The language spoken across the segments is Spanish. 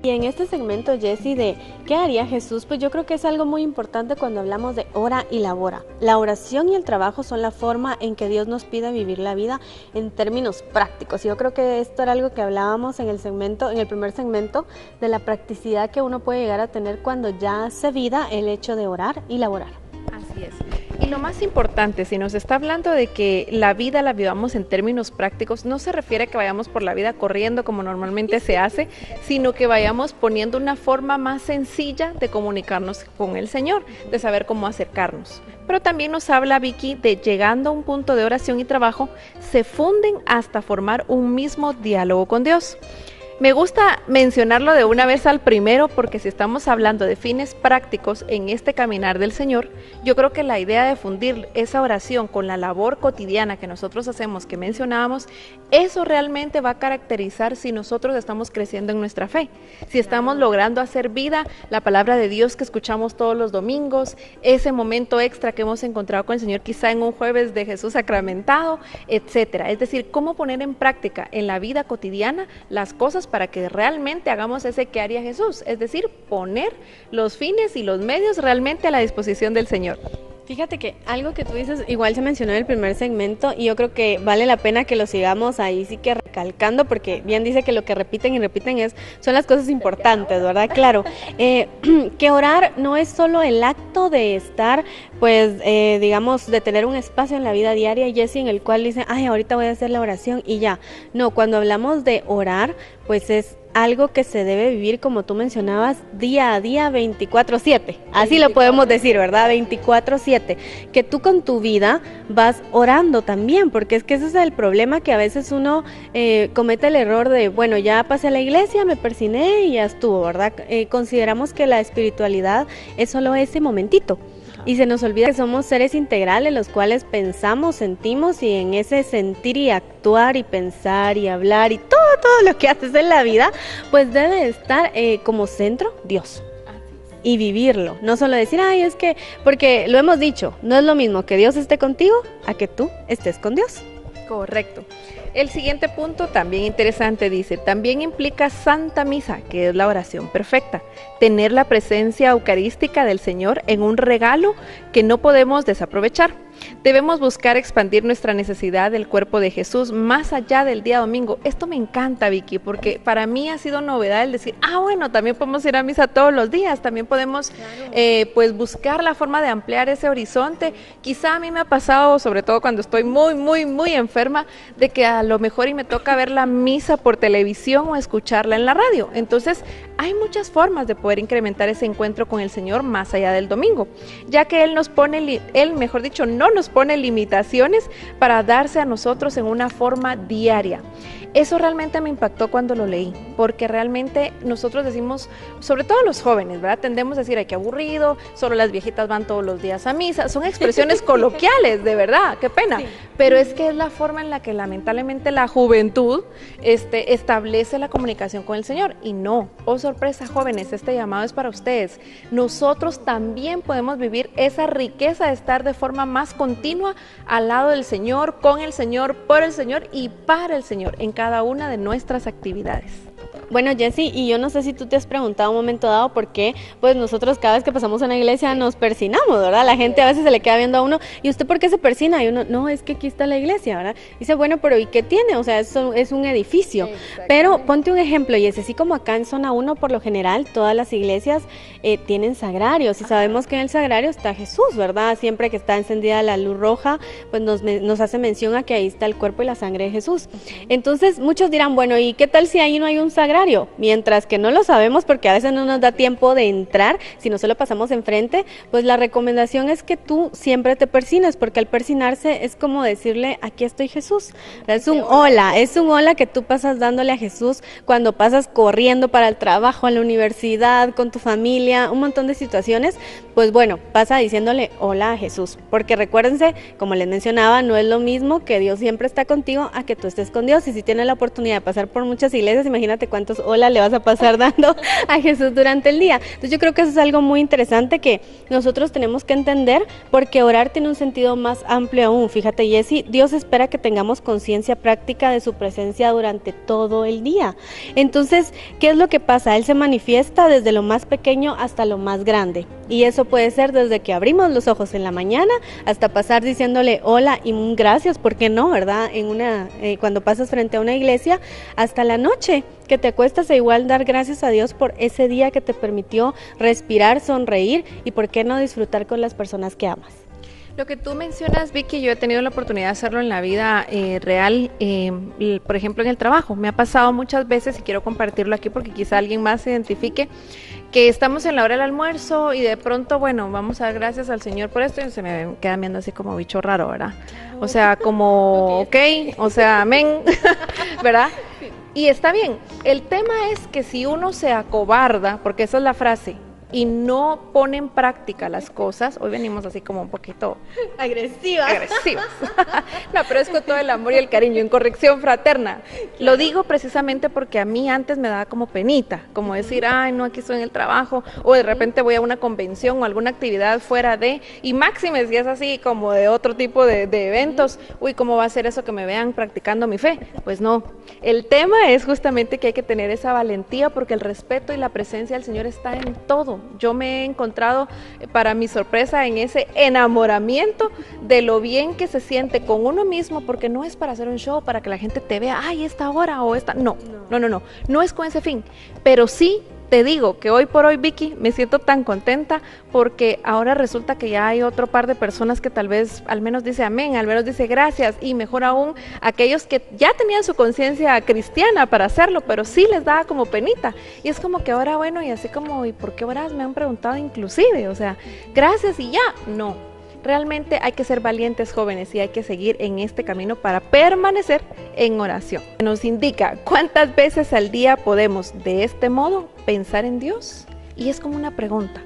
Y en este segmento, Jessy, de ¿qué haría Jesús? Pues yo creo que es algo muy importante cuando hablamos de ora y labora. La oración y el trabajo son la forma en que Dios nos pide vivir la vida en términos prácticos. Yo creo que esto era algo que hablábamos en el primer segmento, de la practicidad que uno puede llegar a tener cuando ya hace vida el hecho de orar y laborar. Así es. Y lo más importante, si nos está hablando de que la vida la vivamos en términos prácticos, no se refiere a que vayamos por la vida corriendo como normalmente se hace, sino que vayamos poniendo una forma más sencilla de comunicarnos con el Señor, de saber cómo acercarnos. Pero también nos habla Vicky de llegando a un punto de oración y trabajo, se funden hasta formar un mismo diálogo con Dios. Me gusta mencionarlo de una vez al primero porque si estamos hablando de fines prácticos en este caminar del Señor, yo creo que la idea de fundir esa oración con la labor cotidiana que nosotros hacemos, que mencionábamos, eso realmente va a caracterizar si nosotros estamos creciendo en nuestra fe, si estamos logrando hacer vida la palabra de Dios que escuchamos todos los domingos, ese momento extra que hemos encontrado con el Señor quizá en un jueves de Jesús sacramentado, etcétera. Es decir, cómo poner en práctica en la vida cotidiana las cosas para que realmente hagamos ese que haría Jesús, es decir, poner los fines y los medios realmente a la disposición del Señor. Fíjate que algo que tú dices igual se mencionó en el primer segmento y yo creo que vale la pena que lo sigamos ahí sí que recalcando, porque bien dice que lo que repiten y repiten son las cosas importantes, ¿verdad? Claro, que orar no es solo el acto de estar, pues digamos, de tener un espacio en la vida diaria, Jessy, en el cual dicen, ay, ahorita voy a hacer la oración y ya. No, cuando hablamos de orar, pues es algo que se debe vivir, como tú mencionabas, día a día, 24/7. Así lo podemos decir, ¿verdad? 24/7. Que tú con tu vida vas orando también, porque es que ese es el problema, que a veces uno comete el error de, bueno, ya pasé a la iglesia, me persiné y ya estuvo, ¿verdad? Consideramos que la espiritualidad es solo ese momentito. Y se nos olvida que somos seres integrales, los cuales pensamos, sentimos, y en ese sentir y actuar y pensar y hablar y todo lo que haces en la vida, pues debe estar como centro Dios. Y vivirlo, no solo decir, ay, es que, porque lo hemos dicho, no es lo mismo que Dios esté contigo a que tú estés con Dios. Correcto. El siguiente punto, también interesante, dice, también implica Santa Misa, que es la oración perfecta, tener la presencia eucarística del Señor en un regalo que no podemos desaprovechar. Debemos buscar expandir nuestra necesidad del cuerpo de Jesús más allá del día domingo. Esto me encanta, Vicky, porque para mí ha sido novedad el decir, bueno, también podemos ir a misa todos los días, también podemos pues buscar la forma de ampliar ese horizonte. Quizá a mí me ha pasado, sobre todo cuando estoy muy enferma, de que a lo mejor y me toca ver la misa por televisión o escucharla en la radio. Entonces, hay muchas formas de poder incrementar ese encuentro con el Señor más allá del domingo, ya que Él no nos pone limitaciones para darse a nosotros en una forma diaria. Eso realmente me impactó cuando lo leí, porque realmente nosotros decimos, sobre todo los jóvenes, ¿verdad? Tendemos a decir, ay, qué aburrido, solo las viejitas van todos los días a misa. Son expresiones coloquiales, de verdad, qué pena. Sí. Pero es que es la forma en la que lamentablemente la juventud establece la comunicación con el Señor. Y no, oh sorpresa, jóvenes, este llamado es para ustedes. Nosotros también podemos vivir esa riqueza de estar de forma más continua al lado del Señor, con el Señor, por el Señor y para el Señor, en cada una de nuestras actividades. Bueno, Jessy, y yo no sé si tú te has preguntado un momento dado por qué, pues nosotros cada vez que pasamos a una iglesia nos persinamos, ¿verdad? La gente a veces se le queda viendo a uno, ¿y usted por qué se persina? Y uno, no, es que aquí está la iglesia, ¿verdad? Y dice, bueno, pero ¿y qué tiene? O sea, eso es un edificio. Pero ponte un ejemplo, Jessy, así como acá en zona 1, por lo general, todas las iglesias tienen sagrarios, y sabemos que en el sagrario está Jesús, ¿verdad? Siempre que está encendida la luz roja, pues nos hace mención a que ahí está el cuerpo y la sangre de Jesús. Entonces, muchos dirán, bueno, ¿y qué tal si ahí no hay un sagrario? Mientras que no lo sabemos, porque a veces no nos da tiempo de entrar, si no se lo pasamos enfrente, pues la recomendación es que tú siempre te persines, porque al persinarse es como decirle, aquí estoy Jesús. Es un hola que tú pasas dándole a Jesús cuando pasas corriendo para el trabajo, a la universidad, con tu familia, un montón de situaciones, pues bueno, pasa diciéndole hola a Jesús, porque recuérdense, como les mencionaba, no es lo mismo que Dios siempre está contigo a que tú estés con Dios, y si tienes la oportunidad de pasar por muchas iglesias, imagínate imagínate cuántos hola le vas a pasar dando a Jesús durante el día. Entonces yo creo que eso es algo muy interesante que nosotros tenemos que entender, porque orar tiene un sentido más amplio aún. Fíjate, Jessy, Dios espera que tengamos conciencia práctica de su presencia durante todo el día. Entonces, ¿qué es lo que pasa? Él se manifiesta desde lo más pequeño hasta lo más grande. Y eso puede ser desde que abrimos los ojos en la mañana hasta pasar diciéndole hola y un gracias, ¿por qué no, verdad? Cuando pasas frente a una iglesia, hasta la noche que te acuestas, e igual dar gracias a Dios por ese día que te permitió respirar, sonreír y por qué no disfrutar con las personas que amas. Lo que tú mencionas, Vicky, yo he tenido la oportunidad de hacerlo en la vida real, por ejemplo en el trabajo. Me ha pasado muchas veces y quiero compartirlo aquí porque quizá alguien más se identifique, que estamos en la hora del almuerzo y de pronto, bueno, vamos a dar gracias al Señor por esto, y se me quedan viendo así como bicho raro, ¿verdad? O sea, como, ok, o sea, amén, ¿verdad? Y está bien. El tema es que si uno se acobarda, porque esa es la frase, y no pone en práctica las cosas, hoy venimos así como un poquito agresivas. No, pero es con todo el amor y el cariño, en corrección fraterna. Lo digo precisamente porque a mí antes me daba como penita, como decir, ay, no, aquí estoy en el trabajo, o de repente voy a una convención o alguna actividad fuera de, y máxime si es así como de otro tipo de eventos, uy, ¿cómo va a ser eso que me vean practicando mi fe? Pues no, el tema es justamente que hay que tener esa valentía, porque el respeto y la presencia del Señor está en todo. Yo me he encontrado, para mi sorpresa, en ese enamoramiento de lo bien que se siente con uno mismo, porque no es para hacer un show, para que la gente te vea, ay, esta hora o esta, no es con ese fin, pero sí te digo que hoy por hoy, Vicky, me siento tan contenta porque ahora resulta que ya hay otro par de personas que tal vez al menos dice amén, al menos dice gracias, y mejor aún aquellos que ya tenían su conciencia cristiana para hacerlo, pero sí les daba como penita, y es como que ahora, bueno, y así como, ¿y por qué oras? Me han preguntado inclusive, o sea, gracias y ya, no. Realmente hay que ser valientes, jóvenes, y hay que seguir en este camino para permanecer en oración. Nos indica cuántas veces al día podemos de este modo pensar en Dios, y es como una pregunta.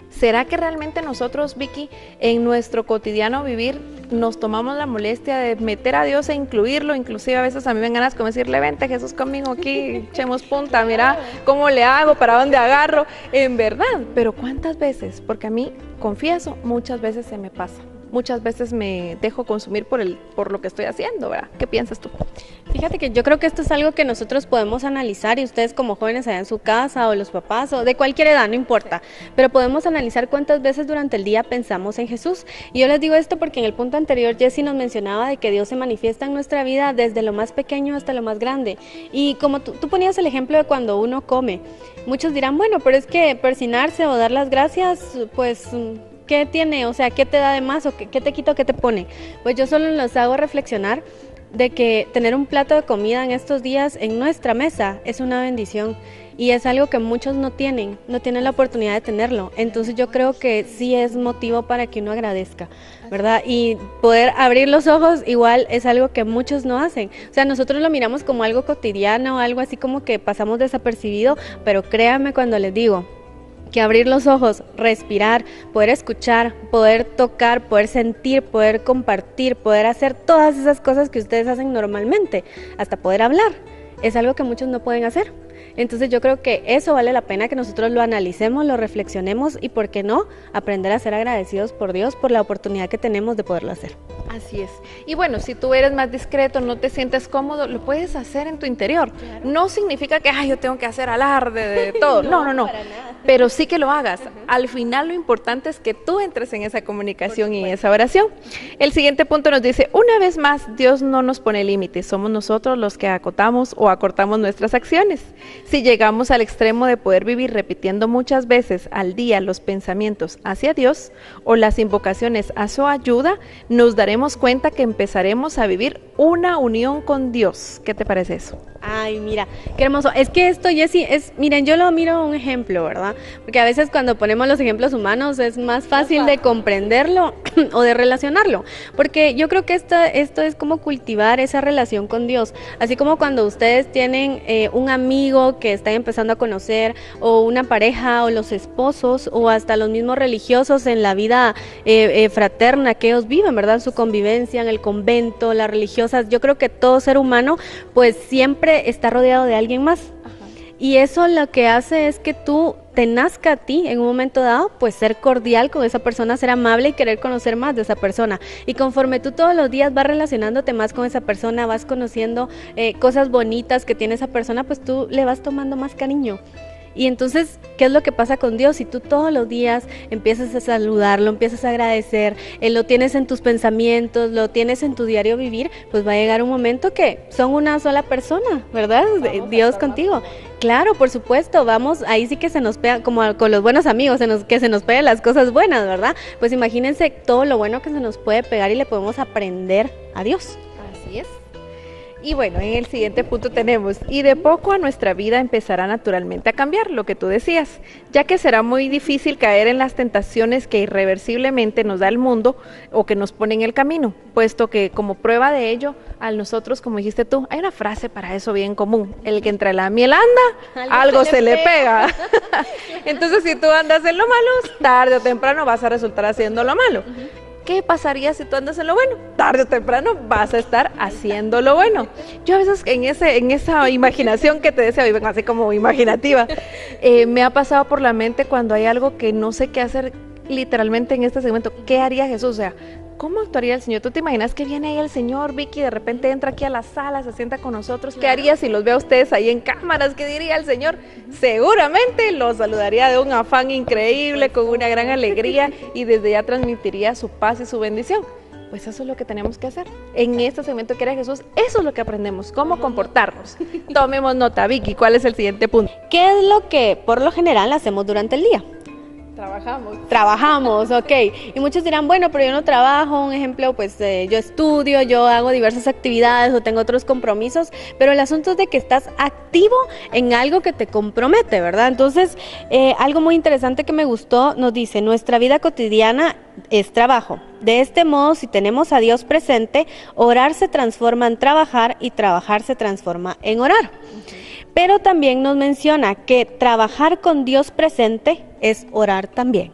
¿Será que realmente nosotros, Vicky, en nuestro cotidiano vivir nos tomamos la molestia de meter a Dios e incluirlo? Inclusive a veces a mí me dan ganas como decirle, vente Jesús conmigo aquí, echemos punta, mira cómo le hago, para dónde agarro, en verdad. Pero ¿cuántas veces? Porque a mí, confieso, muchas veces se me pasa. Muchas veces me dejo consumir por lo que estoy haciendo, ¿verdad? ¿Qué piensas tú? Fíjate que yo creo que esto es algo que nosotros podemos analizar, y ustedes como jóvenes allá en su casa, o los papás, o de cualquier edad, no importa, pero podemos analizar cuántas veces durante el día pensamos en Jesús. Y yo les digo esto porque en el punto anterior Jessy nos mencionaba de que Dios se manifiesta en nuestra vida desde lo más pequeño hasta lo más grande. Y como tú ponías el ejemplo de cuando uno come, muchos dirán, bueno, pero es que persinarse o dar las gracias, pues ¿qué tiene? O sea, ¿qué te da de más? ¿O qué te quita o qué te pone? Pues yo solo los hago reflexionar de que tener un plato de comida en estos días en nuestra mesa es una bendición, y es algo que muchos no tienen la oportunidad de tenerlo. Entonces yo creo que sí es motivo para que uno agradezca, ¿verdad? Y poder abrir los ojos igual es algo que muchos no hacen. O sea, nosotros lo miramos como algo cotidiano, algo así como que pasamos desapercibido, pero créanme cuando les digo que abrir los ojos, respirar, poder escuchar, poder tocar, poder sentir, poder compartir, poder hacer todas esas cosas que ustedes hacen normalmente, hasta poder hablar, es algo que muchos no pueden hacer. Entonces yo creo que eso vale la pena que nosotros lo analicemos, lo reflexionemos, y por qué no, aprender a ser agradecidos por Dios por la oportunidad que tenemos de poderlo hacer. Así es. Y bueno, si tú eres más discreto, no te sientes cómodo, lo puedes hacer en tu interior. Claro. No significa que yo tengo que hacer alarde de todo. No. Pero sí que lo hagas. Al final lo importante es que tú entres en esa comunicación y en esa oración. El siguiente punto nos dice, una vez más, Dios no nos pone límites, somos nosotros los que acotamos o acortamos nuestras acciones. Si llegamos al extremo de poder vivir repitiendo muchas veces al día los pensamientos hacia Dios o las invocaciones a su ayuda, nos daremos cuenta que empezaremos a vivir una unión con Dios. ¿Qué te parece eso? Ay, mira, qué hermoso. Es que esto, Jessy, miren, yo lo miro un ejemplo, ¿verdad? Porque a veces cuando ponemos los ejemplos humanos es más fácil de comprenderlo o de relacionarlo. Porque yo creo que esto es como cultivar esa relación con Dios. Así como cuando ustedes tienen un amigo que están empezando a conocer, o una pareja, o los esposos, o hasta los mismos religiosos en la vida fraterna que ellos viven, ¿verdad? Su convivencia en el convento, las religiosas. Yo creo que todo ser humano, pues siempre está rodeado de alguien más. Y eso lo que hace es que tú te nazca a ti en un momento dado, pues ser cordial con esa persona, ser amable y querer conocer más de esa persona. Y conforme tú todos los días vas relacionándote más con esa persona, vas conociendo cosas bonitas que tiene esa persona, pues tú le vas tomando más cariño. Y entonces, ¿qué es lo que pasa con Dios? Si tú todos los días empiezas a saludarlo, empiezas a agradecer, lo tienes en tus pensamientos, lo tienes en tu diario vivir, pues va a llegar un momento que son una sola persona, ¿verdad? Dios contigo. Claro, por supuesto, vamos, ahí sí que se nos pega, como con los buenos amigos, que se nos pegan las cosas buenas, ¿verdad? Pues imagínense todo lo bueno que se nos puede pegar y le podemos aprender a Dios. Así es. Y bueno, en el siguiente punto tenemos, y de poco a nuestra vida empezará naturalmente a cambiar, lo que tú decías, ya que será muy difícil caer en las tentaciones que irreversiblemente nos da el mundo o que nos pone en el camino, puesto que como prueba de ello, a nosotros, como dijiste tú, hay una frase para eso bien común, el que entre la miel anda, algo se le pega. Entonces, si tú andas en lo malo, tarde o temprano vas a resultar haciendo lo malo. ¿Qué pasaría si tú andas en lo bueno? Tarde o temprano vas a estar haciendo lo bueno. Yo a veces en esa imaginación que te decía, viven así como imaginativa, me ha pasado por la mente cuando hay algo que no sé qué hacer literalmente en este segmento. ¿Qué haría Jesús? O sea, ¿cómo actuaría el Señor? ¿Tú te imaginas que viene ahí el Señor, Vicky, de repente entra aquí a la sala, se sienta con nosotros? ¿Qué haría si los ve a ustedes ahí en cámaras? ¿Qué diría el Señor? Seguramente los saludaría de un afán increíble, con una gran alegría y desde ya transmitiría su paz y su bendición. Pues eso es lo que tenemos que hacer. En este segmento que era Jesús, eso es lo que aprendemos, cómo comportarnos. Tomemos nota, Vicky, ¿cuál es el siguiente punto? ¿Qué es lo que por lo general hacemos durante el día? Trabajamos, ok. Y muchos dirán, bueno, pero yo no trabajo, un ejemplo, pues yo estudio, yo hago diversas actividades o tengo otros compromisos, pero el asunto es de que estás activo en algo que te compromete, ¿verdad? Entonces, algo muy interesante que me gustó, nos dice, nuestra vida cotidiana es trabajo. De este modo, si tenemos a Dios presente, orar se transforma en trabajar y trabajar se transforma en orar. Pero también nos menciona que trabajar con Dios presente es orar también.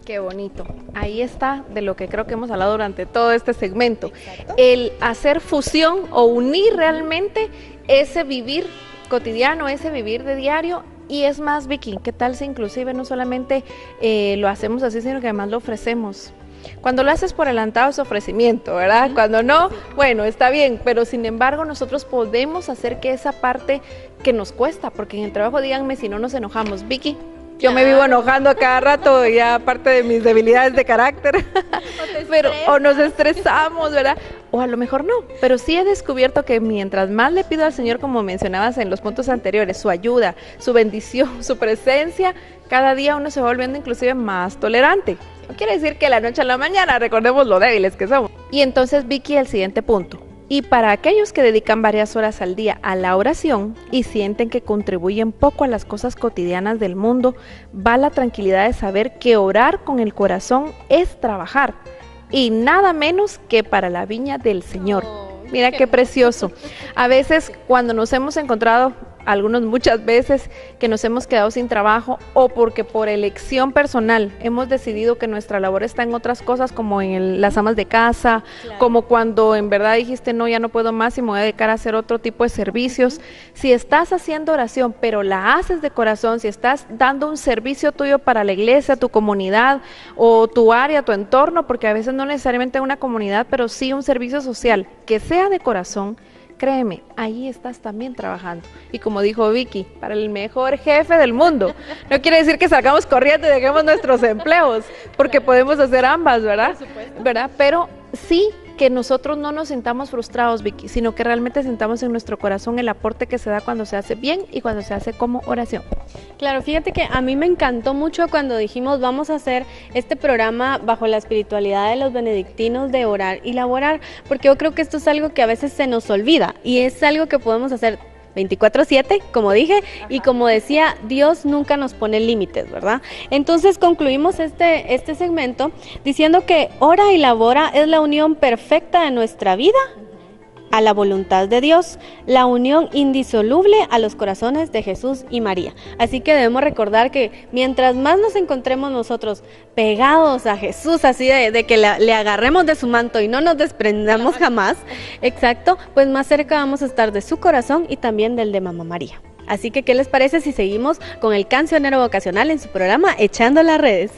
Qué bonito. Ahí está de lo que creo que hemos hablado durante todo este segmento. Exacto. El hacer fusión o unir realmente ese vivir cotidiano, ese vivir de diario. Y es más, Vicky, ¿qué tal si inclusive no solamente lo hacemos así, sino que además lo ofrecemos? Cuando lo haces por adelantado es ofrecimiento, ¿verdad? Cuando no, bueno, está bien, pero sin embargo nosotros podemos hacer que esa parte que nos cuesta, porque en el trabajo díganme si no nos enojamos, Vicky. Yo me vivo enojando a cada rato, ya aparte de mis debilidades de carácter, o nos estresamos, ¿verdad? O a lo mejor no, pero sí he descubierto que mientras más le pido al Señor, como mencionabas en los puntos anteriores, su ayuda, su bendición, su presencia, cada día uno se va volviendo inclusive más tolerante. No quiere decir que la noche a la mañana recordemos lo débiles que somos. Y entonces, Vicky, el siguiente punto. Y para aquellos que dedican varias horas al día a la oración y sienten que contribuyen poco a las cosas cotidianas del mundo, va la tranquilidad de saber que orar con el corazón es trabajar y nada menos que para la viña del Señor. Mira qué precioso. A veces cuando nos hemos encontrado, algunos muchas veces, que nos hemos quedado sin trabajo o porque por elección personal hemos decidido que nuestra labor está en otras cosas como en las amas de casa, claro, como cuando en verdad dijiste no, ya no puedo más y me voy a dedicar a hacer otro tipo de servicios. Si estás haciendo oración pero la haces de corazón, si estás dando un servicio tuyo para la iglesia, tu comunidad o tu área, tu entorno, porque a veces no necesariamente una comunidad, pero sí un servicio social que sea de corazón, créeme, ahí estás también trabajando. Y como dijo Vicky, para el mejor jefe del mundo. No quiere decir que salgamos corriendo y dejemos nuestros empleos, porque podemos hacer ambas, ¿verdad? ¿Verdad? Pero sí que nosotros no nos sintamos frustrados, Vicky, sino que realmente sintamos en nuestro corazón el aporte que se da cuando se hace bien y cuando se hace como oración. Claro, fíjate que a mí me encantó mucho cuando dijimos vamos a hacer este programa bajo la espiritualidad de los benedictinos de orar y laborar, porque yo creo que esto es algo que a veces se nos olvida y es algo que podemos hacer 24/7, como dije, y como decía, Dios nunca nos pone límites, ¿verdad? Entonces concluimos este segmento diciendo que ora y labora es la unión perfecta de nuestra vida a la voluntad de Dios, la unión indisoluble a los corazones de Jesús y María. Así que debemos recordar que mientras más nos encontremos nosotros pegados a Jesús, así de que le agarremos de su manto y no nos desprendamos jamás, exacto, pues más cerca vamos a estar de su corazón y también del de Mamá María. Así que, ¿qué les parece si seguimos con el cancionero vocacional en su programa Echando las Redes?